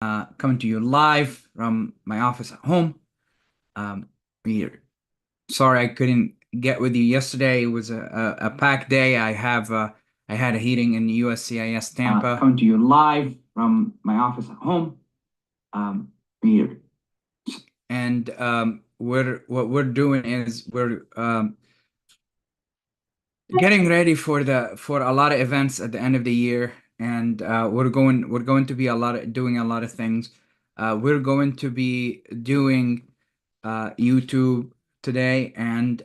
Coming to you live from my office at home. We're sorry I couldn't get with you yesterday. It was a packed day. I had a hearing in USCIS Tampa. Coming to you live from my office at home. We're and what we're doing is we're getting ready for a lot of events at the end of the year, and we're going to be doing a lot of things. We're going to be doing YouTube today and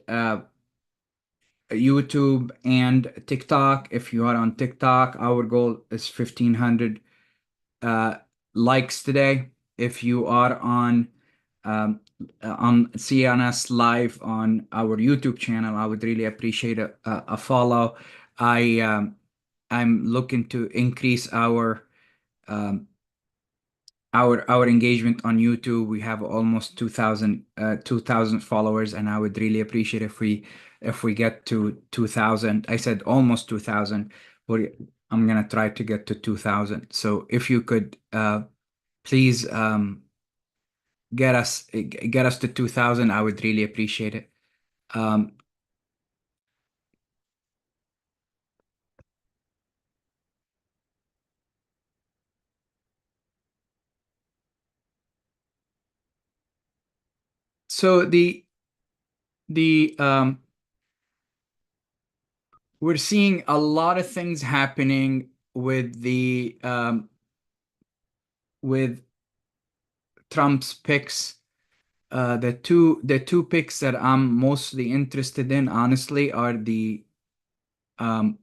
YouTube and TikTok. If you are on TikTok, our goal is 1,500 uh, likes today. If you are seeing us live on our YouTube channel, I would really appreciate a follow. I I'm looking to increase um, our engagement on YouTube. We have almost 2,000 followers, and I would really appreciate if we get to 2,000. I said almost 2,000, but I'm gonna try to get to 2,000. So if you could please get us to 2,000, I would really appreciate it. Um, so the we're seeing a lot of things happening with with Trump's picks. The two picks that I'm mostly interested in, honestly, are um,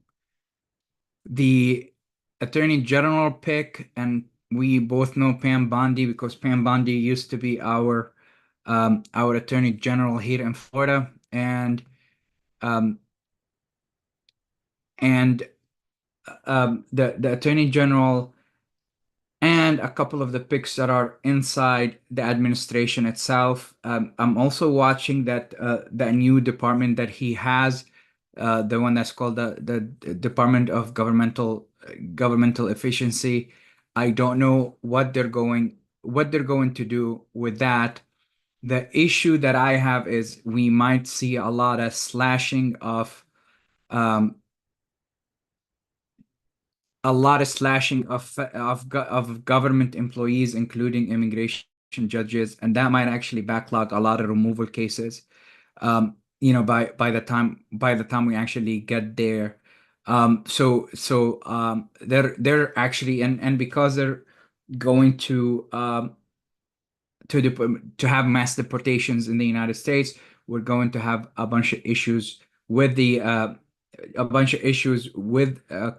the Attorney General pick, and we both know Pam Bondi because Pam Bondi used to be our Attorney General here in Florida, um, and the Attorney General and a couple of the picks that are inside the administration itself. I'm also watching that new department that he has, the one that's called the Department of Governmental Efficiency. I don't know what they're going to do with that. The issue that I have is we might see a lot of slashing um, of government employees, including immigration judges, and that might actually backlog a lot of removal cases. By the time we actually get there. They're actually, and because they're going to have mass deportations in the United States, we're going to have a bunch of issues with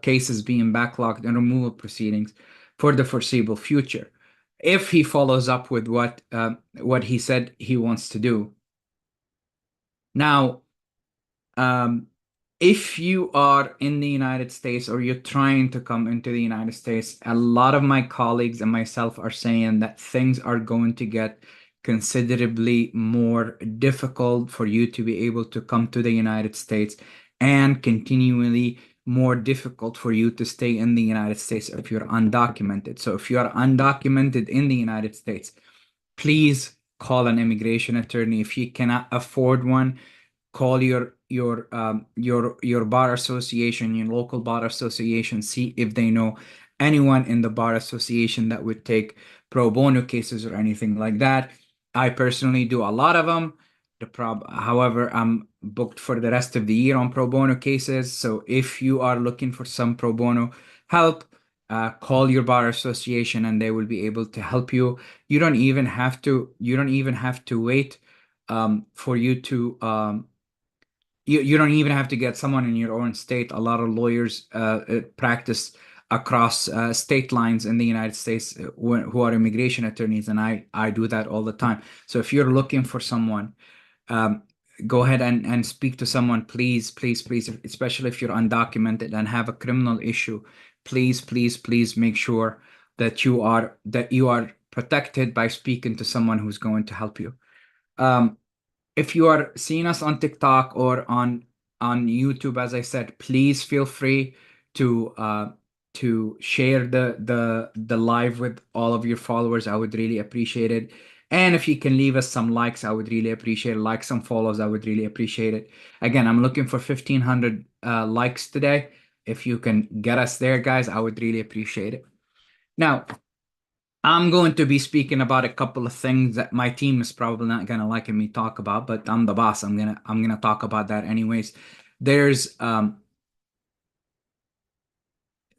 cases being backlogged and removal proceedings for the foreseeable future. If he follows up with what he said he wants to do. Now, um, if you are in the United States or you're trying to come into the United States, a lot of my colleagues and myself are saying that things are going to get considerably more difficult for you to be able to come to the United States, and continually more difficult for you to stay in the United States if you're undocumented. So if you are undocumented in the United States, please call an immigration attorney. If you cannot afford one, call your bar association, your local bar association, see if they know anyone in the bar association that would take pro bono cases or anything like that. I personally do a lot of them. However, I'm booked for the rest of the year on pro bono cases. So if you are looking for some pro bono help, call your bar association and they will be able to help you. You don't even have to wait for you to you don't even have to get someone in your own state. A lot of lawyers practice across state lines in the United States who are immigration attorneys, and I do that all the time. So if you're looking for someone, um, go ahead and speak to someone, please, please, please, especially if you're undocumented and have a criminal issue. Please, please, please make sure that you are protected by speaking to someone who's going to help you. Um, if you are seeing us on TikTok or on YouTube, as I said, please feel free to to share the live with all of your followers, I would really appreciate it. And if you can leave us some likes, I would really appreciate it. Like some follows, I would really appreciate it. Again, I'm looking for 1,500 likes today. If you can get us there, guys, I would really appreciate it. Now, I'm going to be speaking about a couple of things that my team is probably not gonna like me talk about, but I'm the boss. I'm gonna talk about that anyways. There's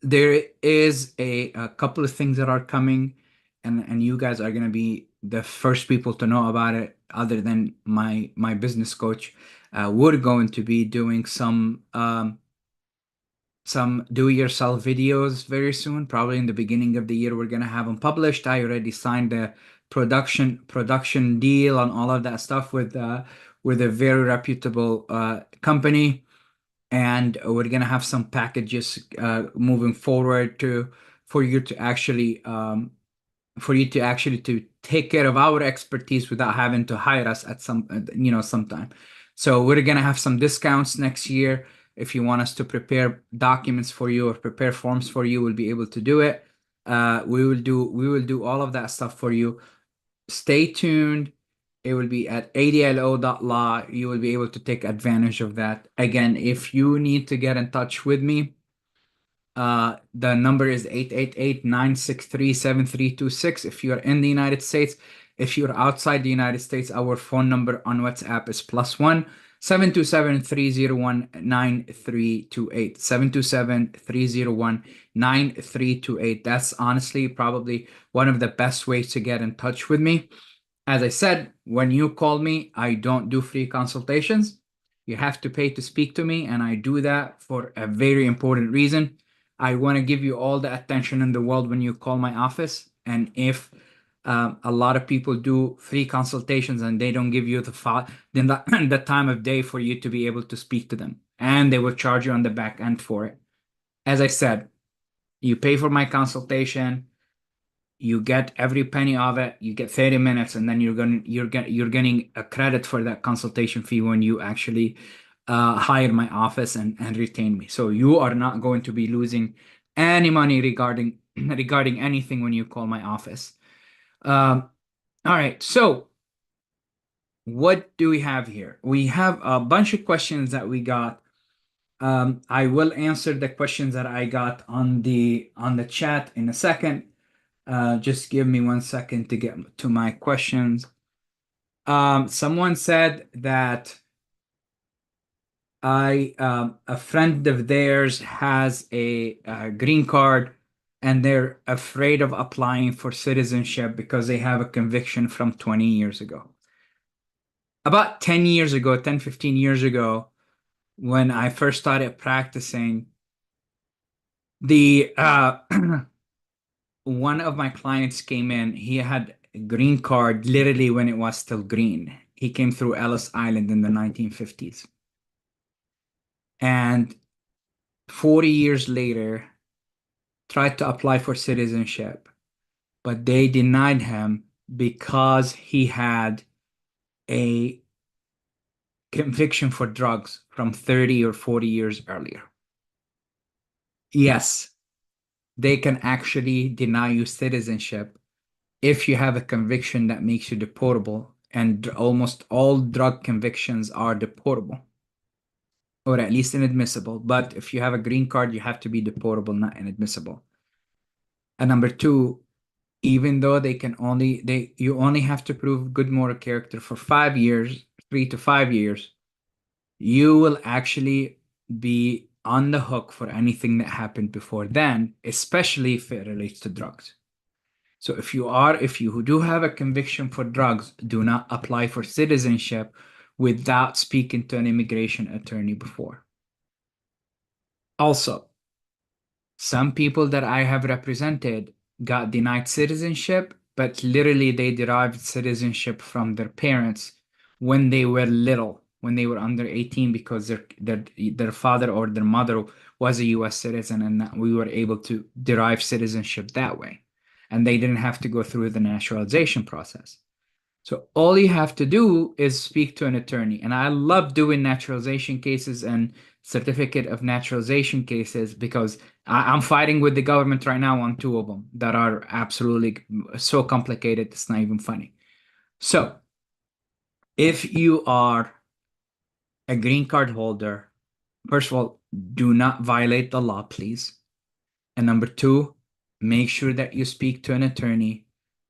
there is a couple of things that are coming, and you guys are gonna be the first people to know about it, other than my business coach. We're going to be doing some do-it-yourself videos very soon. Probably in the beginning of the year, we're gonna have them published. I already signed the production deal and all of that stuff with a very reputable company, and we're gonna have some packages moving forward to for you to actually to take care of our expertise without having to hire us at sometime. So we're gonna have some discounts next year. If you want us to prepare documents for you or prepare forms for you, we'll be able to do it. We will do all of that stuff for you. Stay tuned. It will be at adlo.law. You will be able to take advantage of that. Again, if you need to get in touch with me, the number is 888-963-7326 if you're in the United States. If you're outside the United States, our phone number on WhatsApp is +1 727-301-9328. 727-301-9328. That's honestly probably one of the best ways to get in touch with me. As I said, when you call me, I don't do free consultations. You have to pay to speak to me, and I do that for a very important reason. I want to give you all the attention in the world when you call my office. And if a lot of people do free consultations and they don't give you then the time of day for you to be able to speak to them, and they will charge you on the back end for it. As I said, you pay for my consultation, you get every penny of it, you get 30 minutes, and then you're getting a credit for that consultation fee when you actually hire my office and retain me. So you are not going to be losing any money regarding anything when you call my office. All right, so what do we have here? We have a bunch of questions that we got. I will answer the questions that I got on the chat in a second. Just give me 1 second to get to my questions. Someone said that a friend of theirs has a green card and they're afraid of applying for citizenship because they have a conviction from 20 years ago. About 10 years ago, 10, 15 years ago, when I first started practicing, the one of my clients came in. He had a green card literally when it was still green. He came through Ellis Island in the 1950s. And 40 years later, tried to apply for citizenship, but they denied him because he had a conviction for drugs from 30 or 40 years earlier. Yes, they can actually deny you citizenship if you have a conviction that makes you deportable, and almost all drug convictions are deportable, or at least inadmissible. But if you have a green card, you have to be deportable, not inadmissible. And number two, even though you only have to prove good moral character for 5 years, 3 to 5 years, you will actually be on the hook for anything that happened before then, especially if it relates to drugs. So if you do have a conviction for drugs, do not apply for citizenship without speaking to an immigration attorney before. Also, some people that I have represented got denied citizenship, but literally they derived citizenship from their parents when they were little, when they were under 18, because their father or their mother was a US citizen, and we were able to derive citizenship that way. And they didn't have to go through the naturalization process. So all you have to do is speak to an attorney. And I love doing naturalization cases and certificate of naturalization cases because I'm fighting with the government right now on two of them that are absolutely so complicated. It's not even funny. So if you are a green card holder, first of all, do not violate the law, please. And number two, make sure that you speak to an attorney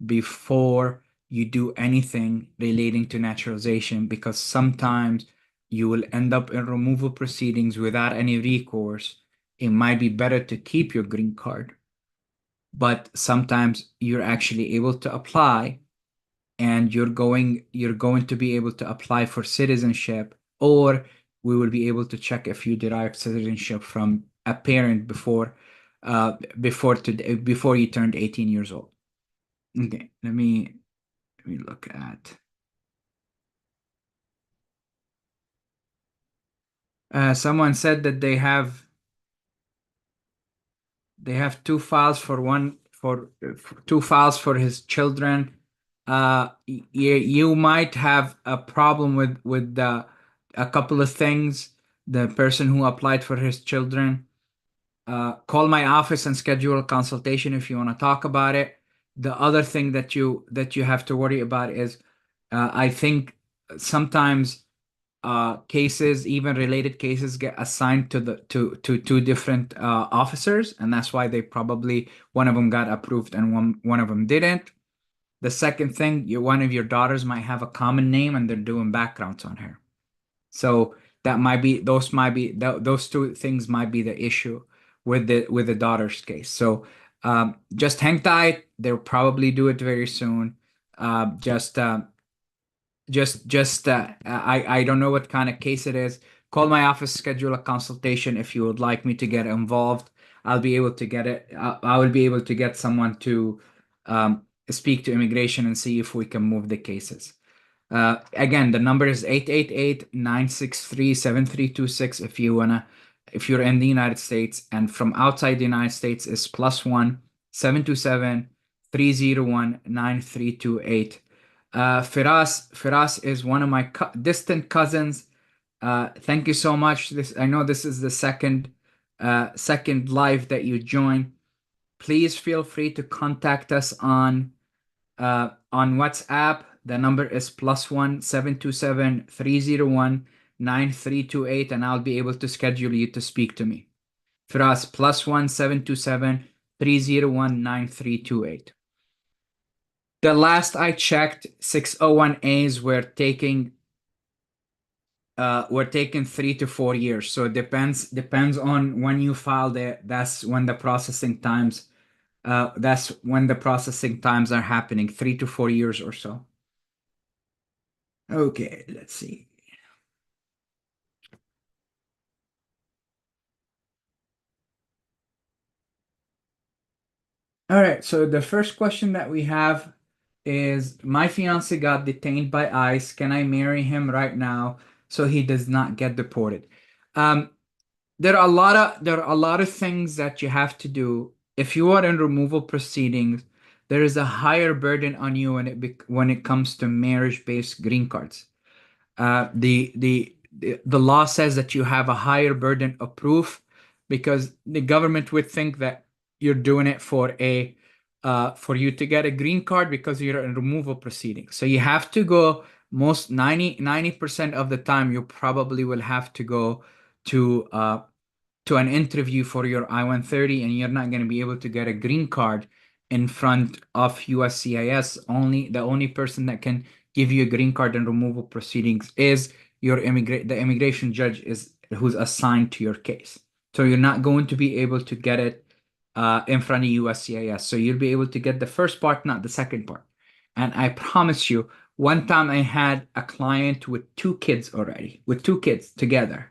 before you do anything relating to naturalization, because sometimes you will end up in removal proceedings without any recourse. It might be better to keep your green card, but sometimes you're actually able to apply, and you're going to be able to apply for citizenship, or we will be able to check if you derived citizenship from a parent before you turned 18 years old. Okay, let me look at. Someone said that they have two files for two files for his children. You might have a problem with a couple of things. The person who applied for his children, call my office and schedule a consultation if you want to talk about it. The other thing that you have to worry about is, I think sometimes cases, even related cases, get assigned to two different officers, and that's why they probably one of them got approved and one of them didn't. The second thing, one of your daughters might have a common name and they're doing backgrounds on her. So that might be those two things might be the issue with the daughter's case. So just hang tight. They'll probably do it very soon. I don't know what kind of case it is. Call my office, schedule a consultation if you would like me to get involved. I'll be able to get it. I will be able to get someone to speak to immigration and see if we can move the cases. Again, the number is 888-963-7326 if you're in the United States, and from outside the United States is +1-727-301-9328. Firas is one of my distant cousins. Thank you so much. I know this is the second live that you join. Please feel free to contact us on WhatsApp. The number is +1-727-301-9328, and I'll be able to schedule you to speak to me. Firas, +1-727-301-9328. The last I checked, 601As were taking 3 to 4 years. So it depends on when you filed it. That's when the processing times are happening, 3 to 4 years or so. Okay, let's see. All right, so the first question that we have is, my fiance got detained by ICE. Can I marry him right now so he does not get deported? Um, there are a lot of things that you have to do. If you are in removal proceedings, there is a higher burden on you when it comes to marriage-based green cards. The law says that you have a higher burden of proof, because the government would think that you're doing it for you to get a green card because you're in removal proceedings. So you have to go, most 90% of the time you probably will have to go to an interview for your I-130, and you're not going to be able to get a green card in front of USCIS. The only person that can give you a green card in removal proceedings is the immigration judge who's assigned to your case. So you're not going to be able to get it in front of USCIS. So you'll be able to get the first part, not the second part. And I promise you, one time I had a client with two kids together,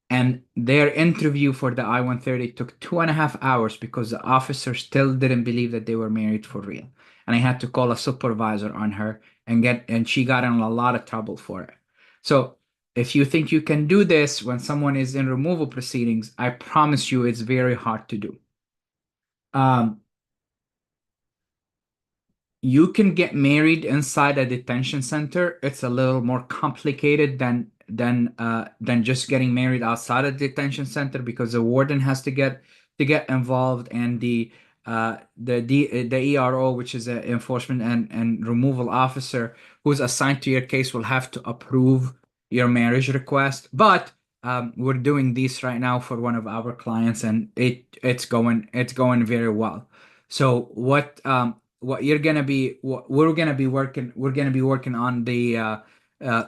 and their interview for the I-130 took 2.5 hours because the officer still didn't believe that they were married for real. And I had to call a supervisor on her and she got in a lot of trouble for it. So if you think you can do this when someone is in removal proceedings, I promise you it's very hard to do. Um, you can get married inside a detention center. It's a little more complicated than just getting married outside a detention center, because the warden has to get to get involved, and the ERO, which is an enforcement and removal officer who's assigned to your case, will have to approve your marriage request. But we're doing this right now for one of our clients, and it's going very well. So what you're gonna be what we're gonna be working on the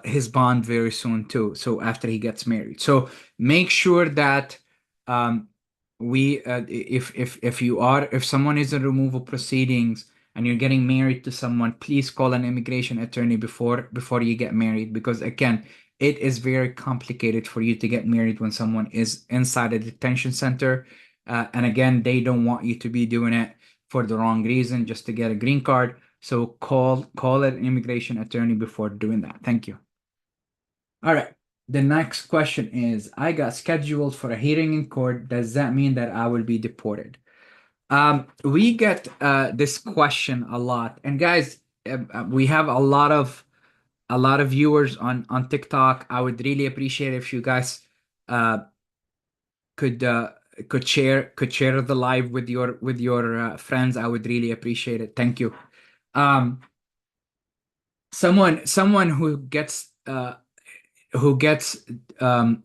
his bond very soon too. So after he gets married, so make sure that um, we if someone is in removal proceedings and you're getting married to someone, please call an immigration attorney before you get married, because again, it is very complicated for you to get married when someone is inside a detention center. And again, they don't want you to be doing it for the wrong reason, just to get a green card. So call an immigration attorney before doing that. Thank you. All right. The next question is, I got scheduled for a hearing in court. Does that mean that I will be deported? We get this question a lot. And guys, we have a lot of viewers on TikTok. I would really appreciate if you guys uh, could uh, could share the live with your friends. I would really appreciate it. Thank you. Um, someone who gets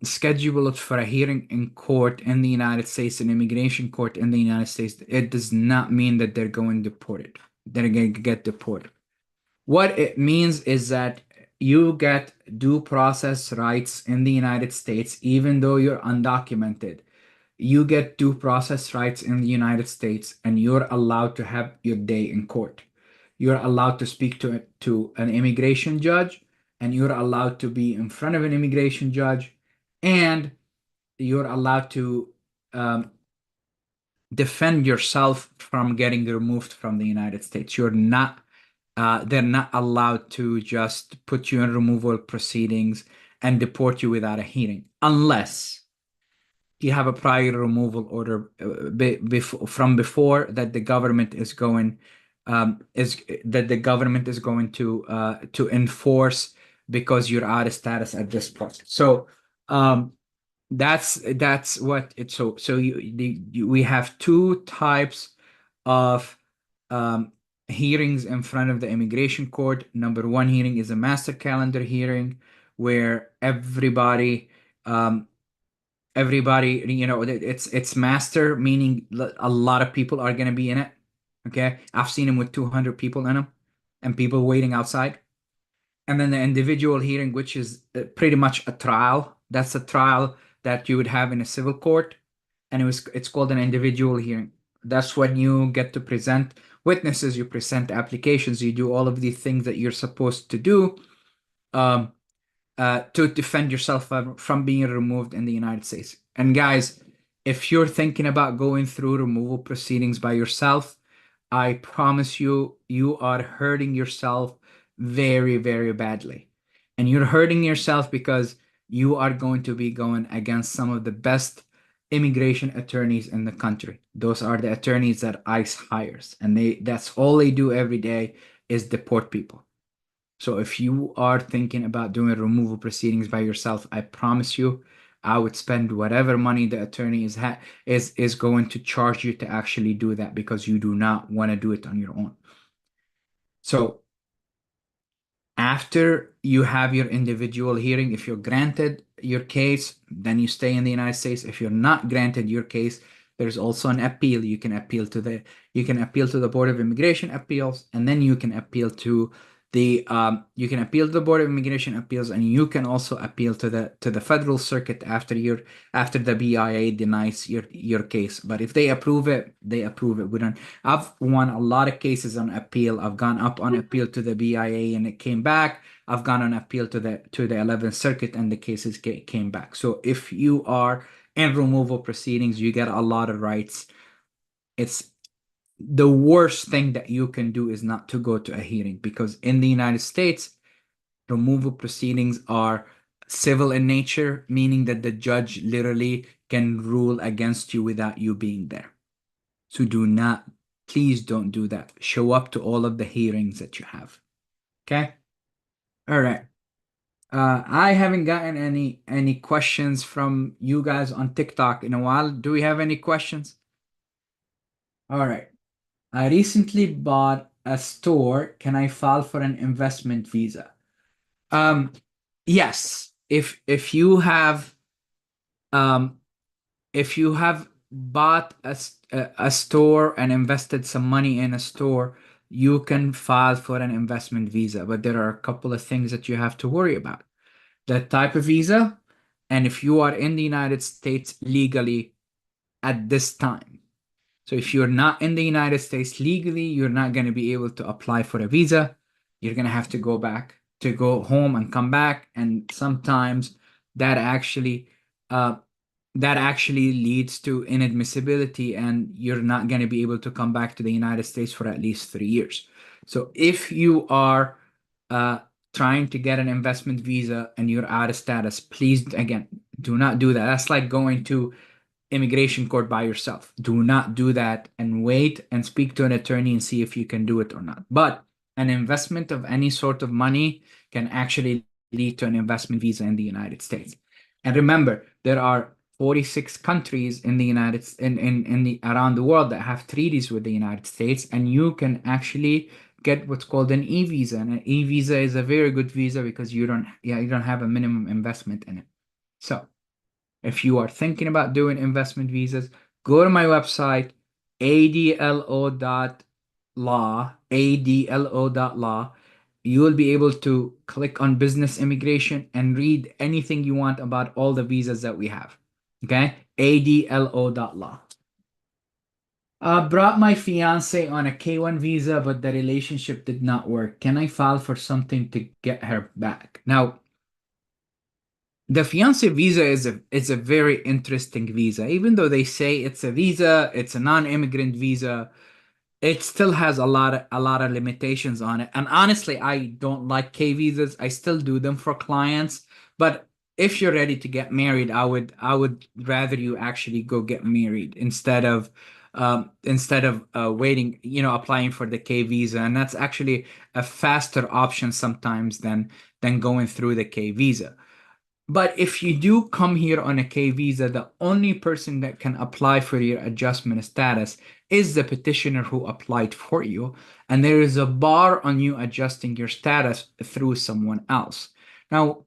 scheduled for a hearing in court in the United States, an immigration court in the United States, it does not mean that they're going deported. They're going to get deported. What it means is that you get due process rights in the United States, even though you're undocumented. You get due process rights in the United States, and you're allowed to have your day in court. You're allowed to speak to an immigration judge, and you're allowed to be in front of an immigration judge, and you're allowed to um, defend yourself from getting removed from the United States. They're not allowed to just put you in removal proceedings and deport you without a hearing, unless you have a prior removal order from before that the government is going to enforce, because you're out of status at this point. So um, that's what it's so we have two types of um, hearings in front of the immigration court. Number one hearing is a master calendar hearing, where um, everybody, it's master, meaning a lot of people are going to be in it. Okay, I've seen them with 200 people in them, and people waiting outside. And then the individual hearing, which is pretty much a trial. That's a trial that you would have in a civil court, and it's called an individual hearing. That's when you get to present witnesses, you present applications, you do all of the things that you're supposed to do. Um, to defend yourself from being removed in the United States. And guys, if you're thinking about going through removal proceedings by yourself, I promise you, you are hurting yourself very, very badly. And you're hurting yourself because you are going to be going against some of the best immigration attorneys in the country. Those are the attorneys that ICE hires, and that's all they do every day is deport people. So if you are thinking about doing removal proceedings by yourself, I promise you, I would spend whatever money the attorney is going to charge you to actually do that, because you do not want to do it on your own. So after you have your individual hearing, if you're granted your case, then you stay in the United States. If you're not granted your case, there's also an appeal. You can appeal to the Board of Immigration Appeals, and then you can appeal to the Board of Immigration Appeals, and you can also appeal to the Federal Circuit after the BIA denies your case. But if they approve it, they approve it. I've won a lot of cases on appeal. I've gone up on appeal to the BIA and it came back. I've gone on appeal to the 11th Circuit, and the cases came back. So if you are in removal proceedings, you get a lot of rights. It's the worst thing that you can do is not to go to a hearing, because in the United States, removal proceedings are civil in nature, meaning that the judge literally can rule against you without you being there. So please don't do that. Show up to all of the hearings that you have. Okay? All right. I haven't gotten any questions from you guys on TikTok in a while. Do we have any questions? All right. I recently bought a store. Can I file for an investment visa? Um, yes. Um if you have bought a store and invested some money in a store, you can file for an investment visa. But there are a couple of things that you have to worry about. The type of visa, and if you are in the United States legally at this time. So if you're not in the United States legally, you're not going to be able to apply for a visa. You're going to have to go back to go home and come back. And sometimes that actually uh, that actually leads to inadmissibility, and you're not going to be able to come back to the United States for at least 3 years. So if you are uh, trying to get an investment visa and you're out of status, please, again, do not do that. That's like going to immigration court by yourself. Do not do that, and wait and speak to an attorney and see if you can do it or not. But an investment of any sort of money can actually lead to an investment visa in the United States. And remember, there are 46 countries in the in the around the world that have treaties with the United States, and you can actually get what's called an E visa. And an E visa is a very good visa because you don't have a minimum investment in it. So if you are thinking about doing investment visas, go to my website, adlo.law. You will be able to click on business immigration and read anything you want about all the visas that we have. Okay? adlo.law. Brought my fiance on a K1 visa, but the relationship did not work. Can I file for something to get her back? Now, the fiance visa is a very interesting visa. Even though they say it's a visa, it's a non-immigrant visa, it still has a lot of limitations on it. And honestly, I don't like K visas. I still do them for clients, but if you're ready to get married, I would rather you actually go get married instead of waiting, applying for the K visa. And that's actually a faster option sometimes than going through the K visa. But if you do come here on a K visa, the only person that can apply for your adjustment status is the petitioner who applied for you. And there is a bar on you adjusting your status through someone else. Now,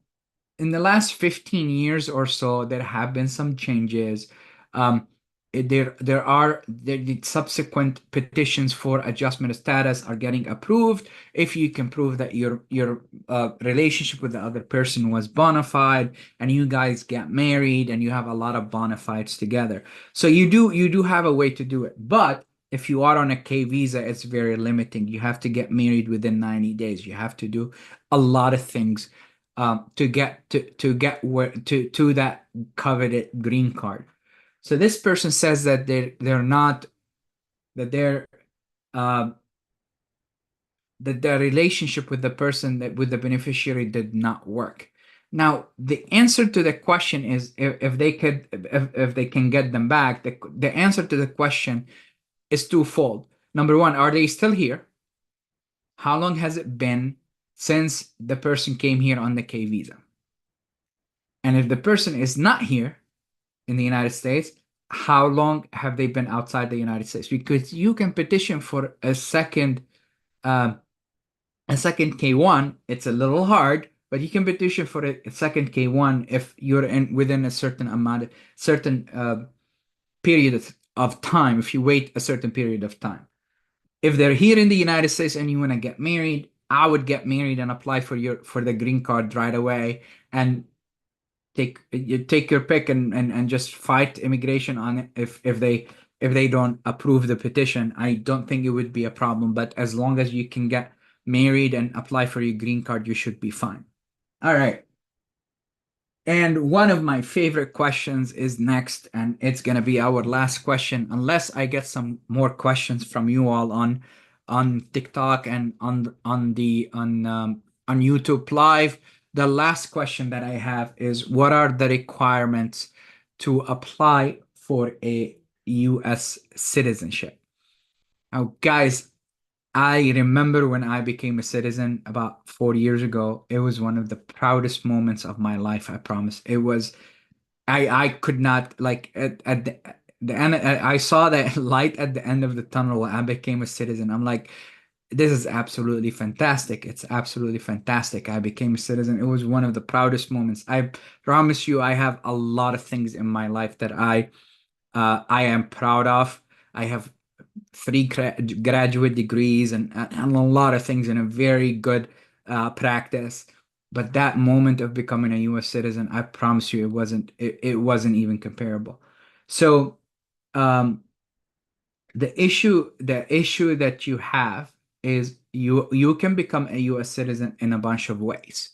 in the last 15 years or so, there have been some changes. Um, the subsequent petitions for adjustment of status are getting approved if you can prove that your relationship with the other person was bona fide and you guys get married and you have a lot of bona fides together. So you do have a way to do it, but if you are on a K visa, it's very limiting. You have to get married within 90 days. You have to do a lot of things to get to that coveted green card. So this person says that they're not that they're uh, that their relationship with the person that with the beneficiary did not work. Now, the answer to the question is if they can get them back. The answer to the question is twofold. Number one, are they still here? How long has it been since the person came here on the K visa? And if the person is not here in the United States, how long have they been outside the United States? Because you can petition for uh, a second K1. It's a little hard, but you can petition for a second K1 if you're in within a certain period of time. If you wait a certain period of time, if they're here in the United States and you want to get married, I would get married and apply for the green card right away, and take your pick and just fight immigration on it if they don't approve the petition. I don't think it would be a problem, but as long as you can get married and apply for your green card, you should be fine. All right. And one of my favorite questions is next, and it's going to be our last question, unless I get some more questions from you all on TikTok and on YouTube Live. The last question that I have is, what are the requirements to apply for a US citizenship? Now, guys, I remember when I became a citizen about 4 years ago. It was one of the proudest moments of my life, I promise. I could not, like, I saw that light at the end of the tunnel when I became a citizen. I'm like, this is absolutely fantastic. It's absolutely fantastic. I became a citizen. It was one of the proudest moments. I promise you, I have a lot of things in my life that I am proud of. I have three graduate degrees and a lot of things in a very good practice. But that moment of becoming a U.S. citizen, I promise you, it wasn't even comparable. So um, the issue that you have is you can become a U.S. citizen in a bunch of ways.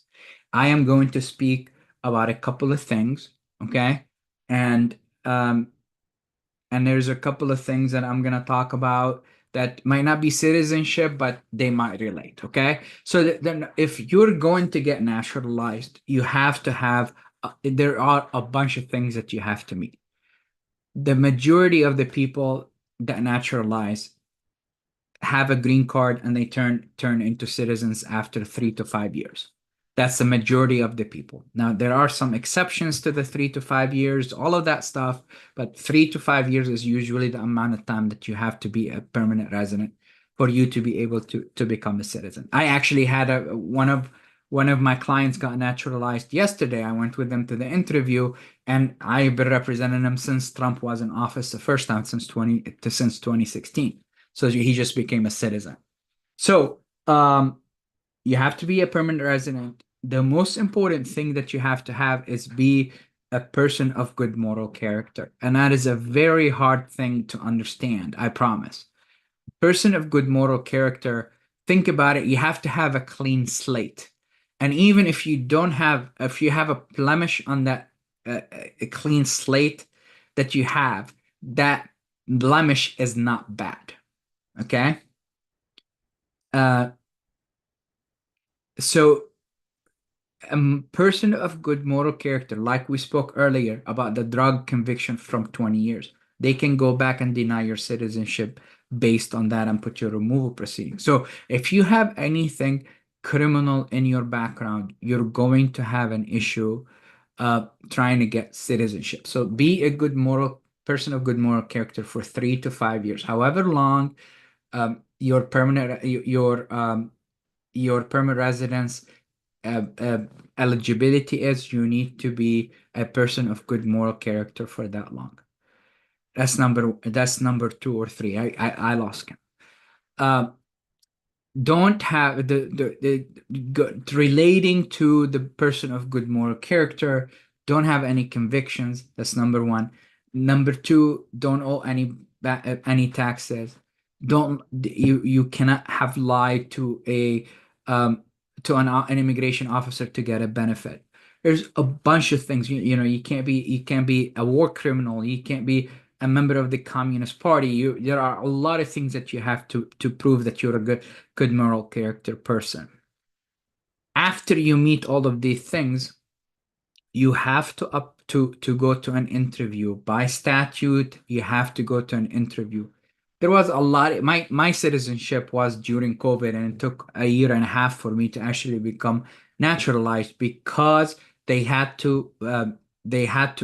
I am going to speak about a couple of things, okay? And um, and there's a couple of things that I'm gonna talk about that might not be citizenship, but they might relate. Okay, so then if you're going to get naturalized, you have to have. There are a bunch of things that you have to meet. The majority of the people that naturalize have a green card and they turn into citizens after 3 to 5 years. That's the majority of the people. Now, there are some exceptions to the 3 to 5 years, all of that stuff, but 3 to 5 years is usually the amount of time that you have to be a permanent resident for you to be able to become a citizen. I actually had one of my clients got naturalized yesterday. I went with them to the interview, and I've been representing him since Trump was in office the first time since 2016. So he just became a citizen. So you have to be a permanent resident. The most important thing that you have to have is be a person of good moral character. And that is a very hard thing to understand, I promise. Person of good moral character, think about it, you have to have a clean slate. And even if you have a blemish on that a clean slate that you have, that blemish is not bad. Okay. Uh, so a person of good moral character, like we spoke earlier about the drug conviction from 20 years, they can go back and deny your citizenship based on that and put your removal proceeding. So if you have anything criminal in your background, you're going to have an issue trying to get citizenship. So be a good moral person of good moral character for 3 to 5 years, however long your your permanent residence uh, uh, eligibility is. You need to be a person of good moral character for that long. That's number two or three. I lost count. Uh, don't have relating to the person of good moral character, don't have any convictions. That's number one. Number two, don't owe any taxes. Don't you cannot have lied um to an immigration officer to get a benefit. There's a bunch of things. You can't be a war criminal. You can't be a member of the Communist Party. There are a lot of things that you have to prove that you're a good moral character person. After you meet all of these things, you have to go to an interview. By statute, you have to go to an interview. There was a lot. My citizenship was during COVID, and it took a year and a half for me to actually become naturalized because they had to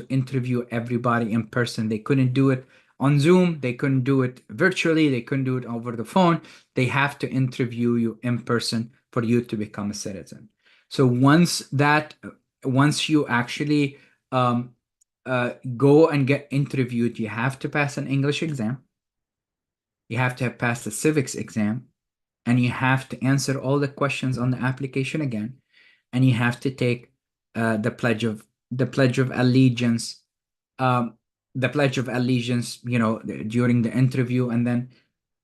interview everybody in person. They couldn't do it on Zoom. They couldn't do it virtually. They couldn't do it over the phone. They have to interview you in person for you to become a citizen. So once you actually go and get interviewed, you have to pass an English exam. You have to have passed the civics exam, and you have to answer all the questions on the application again, and you have to take the pledge of allegiance, um, during the interview, and then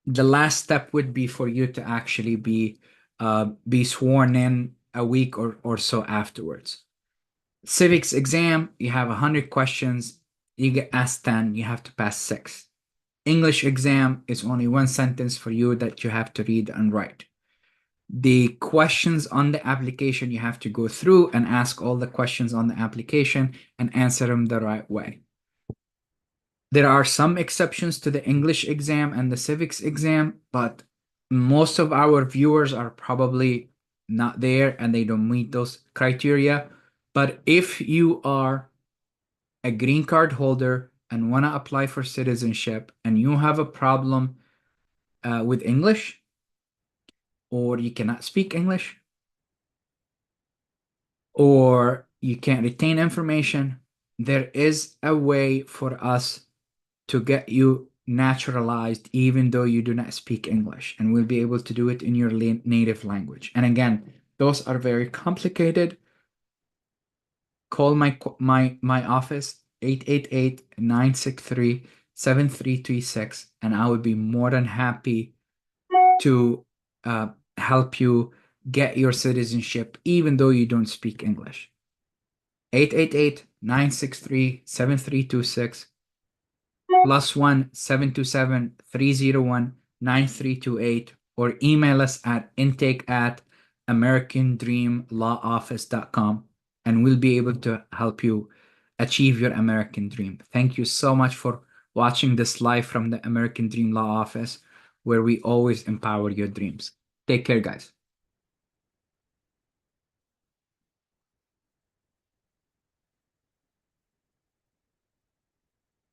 the last step would be for you to actually be sworn in a week or so afterwards. Civics exam, you have 100 questions. You get asked 10, you have to pass 6. English exam is only one sentence for you that you have to read and write. The questions on the application, you have to go through and ask all the questions on the application and answer them the right way. There are some exceptions to the English exam and the civics exam, but most of our viewers are probably not there and they don't meet those criteria. But if you are a green card holder, and want to apply for citizenship and you have a problem with English, or you cannot speak English, or you can't retain information, there is a way for us to get you naturalized even though you do not speak English, and we'll be able to do it in your native language. And again, those are very complicated. Call my office 888-963-7336, and I would be more than happy to help you get your citizenship even though you don't speak English. 888-963-7326 +1 727-301-9328, or email us at intake@americandreamlawoffice.com, and we'll be able to help you achieve your American dream. Thank you so much for watching this live from the American Dream Law Office, where we always empower your dreams. Take care, guys.